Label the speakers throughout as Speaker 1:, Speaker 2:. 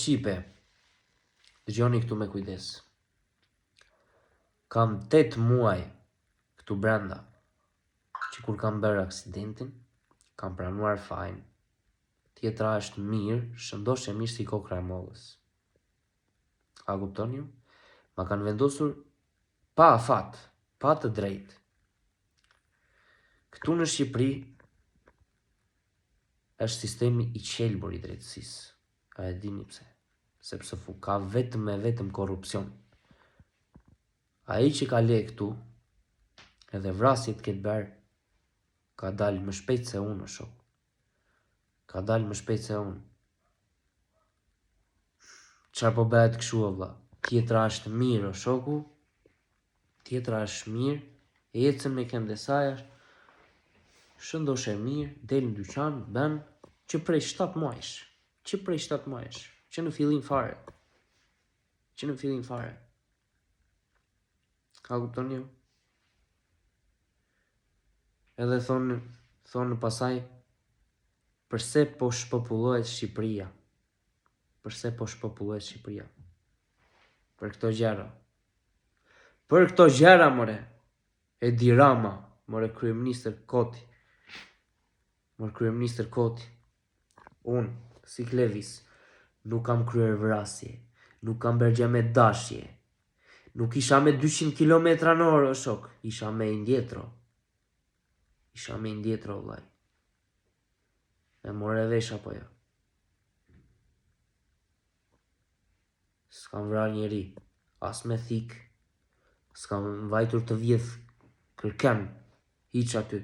Speaker 1: Shqipe, dëgjoni këtu me kujdes. Kam 8 muaj këtu brenda, që kur kam bërë aksidentin, kam pranuar fajin. Tjetra është mirë, shëndosh e mirë si kokra e mollës. A kuptoni ju? Ma kanë vendosur pa afat, pa të drejtë. Këtu në Shqipëri është sistemi i qelbur i drejtësisë. A e dini pse? Sepse ka vetëm korrupsion. Ai që ka le këtu, edhe vrasjet këtë bërë, ka dalë më shpejt se unë, shok. Ka dalë më shpejt se unë. Çfarë po bëhet kështu o vlla? Tjetra është mirë o shoku. Tjetra është mirë. Ecën me këmbësaja. Shëndosh e mirë, del në dyqan, bën që prej 7 muajsh. Që në fillim fare. A kuptoni ju? Edhe thonë pasaj, përse po shpopullohet Shqipëria? Për këto gjëra. More. Edi Rama, more kryeministër Koti. Unë, si Klevis, nuk kam kryer vrasje, nuk kam bërë gjë me dashje. Nuk isha me 200 km në orë, shok. Isha me indjetro, vllai. E more vesh apo jo? S'kam vrar njeri, as me thik. S'kam vajtur të vjedh kërken, hiq aty.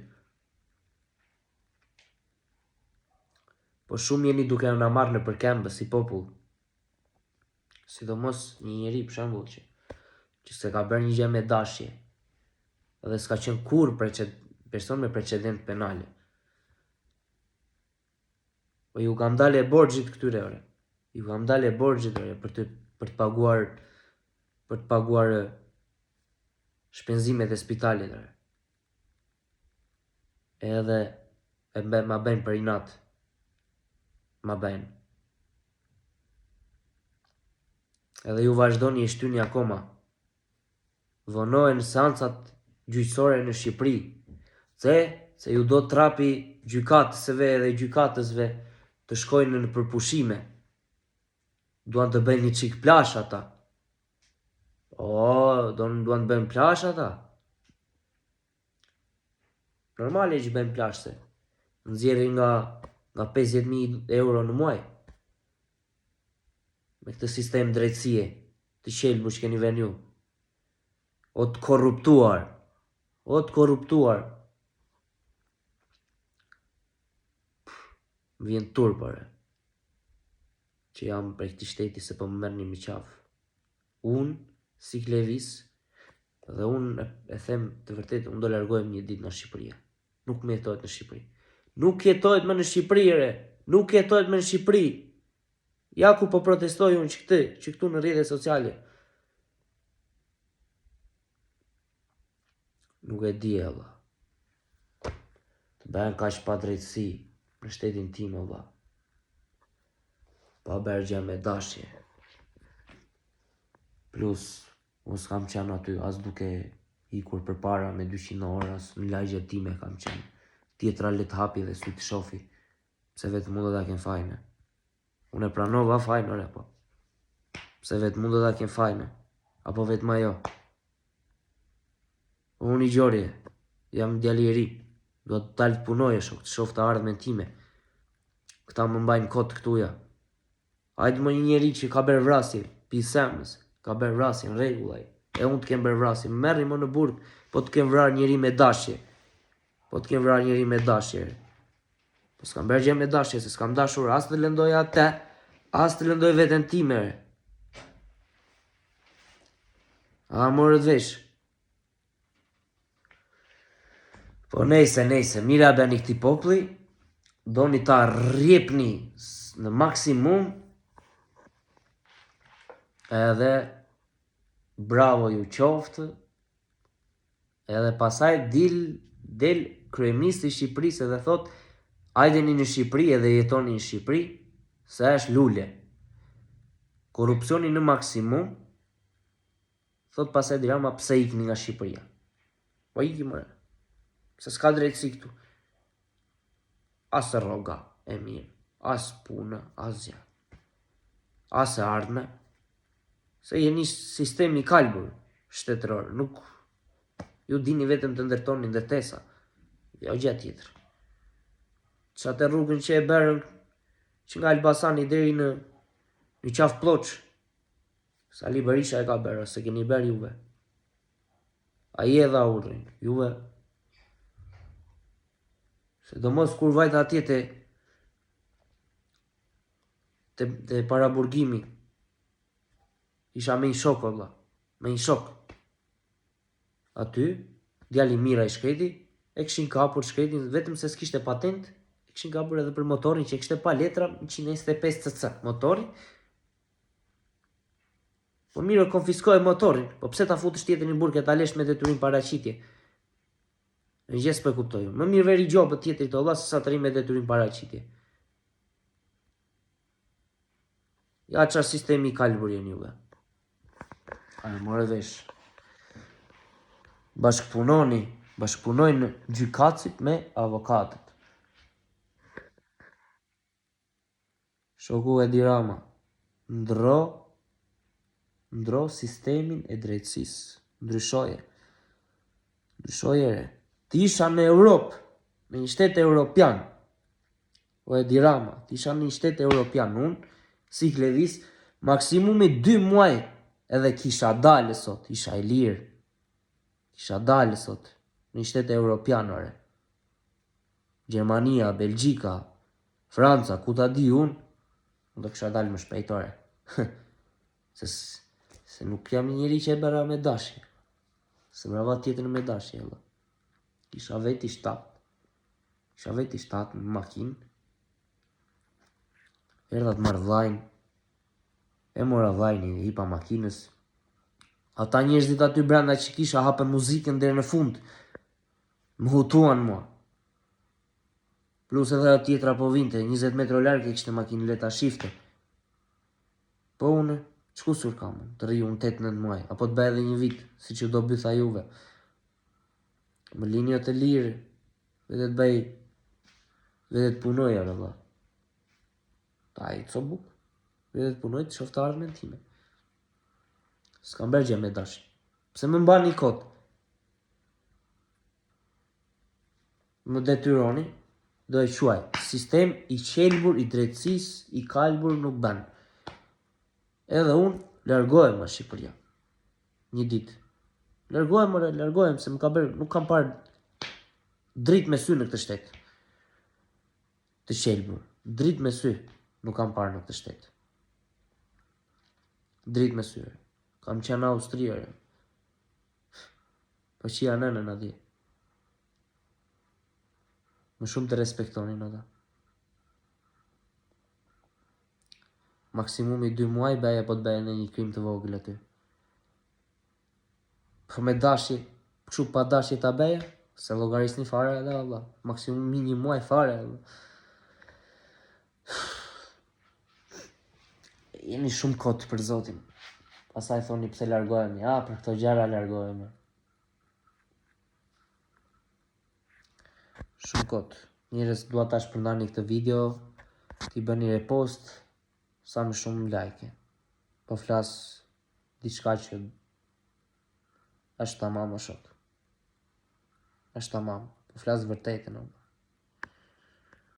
Speaker 1: Po shumë jeni duke na marrë në përkembë si popull. Sidomos një njeri për shembull që se ka bërë një gjë me dashje. Edhe s'ka qenë kur person me precedent penale. Po ju kam dalë borxhit këtyre ore. Për të paguar shpenzimet e spitalit. Edhe ma bëjnë për inat. Edhe ju vazhdoni e shtyni akoma. Vonohen seancat gjyqësore në Shqipëri. Se ju do trapi gjykatësve dhe gjykatësve të shkojnë në përpushime. Duan të bëjnë një çik plash ata. Duan të bëjnë plash ata. Normale që bëjnë plash se. Nxjerrin nga 50.000 euro në muaj. Me këtë sistem drejtësie, të qelbu që keni vënë ju. O të korruptuar. Më vjen turpare. Që jam prej këtij shteti se po më merrni me qafë. Unë, si Klevis, dhe unë e them të vërtetë, unë do largohem një ditë nga Shqipëria. Nuk më jetohet në Shqipëri. Nuk jetohet më në Shqipëri. Ja ku po protestoj unë që këtu në rrjetet sociale. Nuk e di valla. Të bëhen kaq pa drejtësi në shtetin tim valla. Pa bërë gjë me dashje. Plus, unë s'kam qenë aty as duke ikur përpara me 200 orë, as në lagjet time kam qenë. Tjetra le të hapi dhe sy të shofi, pse vetë mund të ken fajne. Unë e pranova fajnë, ore po. Pse vetë mund të ken fajne, apo vetë ma jo. Unë i gjorje, jam djali i ri, do të talë të punoj e shok, të shof të ardhmen time. Këta më mbajnë kot këtuja. Hajde më një njeri që ka bërë vrasje, pisemës, ka bërë vrasje në rregull. E unë të kem bërë vrasje, më merri më në burg, po të kem vrarë njeri me dashje. Po s'kam bërë gjë me dashje, se s'kam dashur as të lëndoj atë, as të lëndoj veten time. A morët vesh. Po nejse, mira bëni këtij populli, doni ta rrjepni në maksimum, edhe bravo ju qoftë, edhe pasaj del kryeministri i Shqipërisë dhe thot, hajdeni në Shqipëri edhe jetoni në Shqipëri, se është lule. Korupcioni në maksimum, thot pasaj Edi Rama, pse ikni nga Shqipëria? Po iki më, se s'ka drejtësi këtu. As rroga e mirë, as puna, as gjë. As e ardhme, se jeni sistemi kalbur shtetëror, nuk ju dini vetëm të ndërtoni ndërtesa, jo gjë tjetër. Që atë rrugën që e berën, që nga Elbasani deri në qafë Ploç, Sali Berisha e ka berë, se keni berë juve. A i edha urrin, juve. Se do mos kur vajta atje të paraburgimi, isha me i shok, valla, me i shok. Aty, djali Mira i shkreti, e këshin kapur shkretin, vetëm se s'kishte patent, e këshin kapur edhe për motorin që e kishte pa letra 125 cc, motorin. Po Mira konfiskoj motorin, po pse ta futësh tjetër një burke ta lesh me detyrim paraqitje? Në gjes për kuptoju, më mirë veri gjobët tjetëri të Allah, se sa të ri me detyrim paraqitje. Ja qa sistemi i kalbur jenë juve. A në more vesh. Bashkëpunojnë gjykatësit me avokatët. Shoku Edi Rama, ndro sistemin e drejtësisë. Ndryshoje re. Ti isha në Europë, në një shtet europian, o Edi Rama, ti isha në një shtet europian, unë, si Klevis, maksimumi 2 muaj, edhe kisha dalë sot, isha i lirë, kisha dalë sot, në një shtet europian, ore. Gjermania, Belgjika, Franca, ku ta di unë, do kisha dalë më shpejtore. Se nuk jam njëri që e bëra me dashje, se brava tjetër me dashje, edhe. Kisha veti 7 në makinë, erdha të marrë vllajin, e mora vllajin i hipa makinës. Ata njerëzit aty brenda që kisha hapën muzikën deri në fund, më hutuan mua. Plus edhe tjetra po vinte, 20 metro larg e kishte makinë leta shifte. Po une, ç'kusur kam, të rri unë 8-9 muaj, apo të bëj edhe një vit, si që do bytha juve. Më lini të lirë, vete të bëj, vete të punoj arë valla. Ta i të sobuk, vete të punoj të shoftë ardhmen time. S'kam bërgje me dashi. Pse më mba një kot? Më detyroni, do e quaj, sistem i qelbur, i drejtësis, i kalbur nuk ban. Edhe unë, largohem nga Shqipëria. Një ditë. Largohem, se më ka bërë, nuk kam parë dritë me sy në këtë shtetë. Të qelbur. Dritë me sy nuk kam parë në këtë shtetë. Dritë me sy. Kam qenë Austriare. Po që janë nënën atje. Më shumë të respektonin ata. Maksimumi 2 muaj bëja po të bëja në një krim të vogël aty. Po me dashje, kështu pa dashje ta bëja, se llogarisni fare edhe Allah. Maksimumi 1 muaj fare. Jeni shumë kot për Zotin. Pastaj thoni pse largohemi. Për këto gjëra largohemi. Shumë kot. Njerëz dua ta shpërndani këtë video, t'i bëni repost, sa më shumë like. Po flas diçka që është tamam o shok. Është tamam. Po flas vërtetën.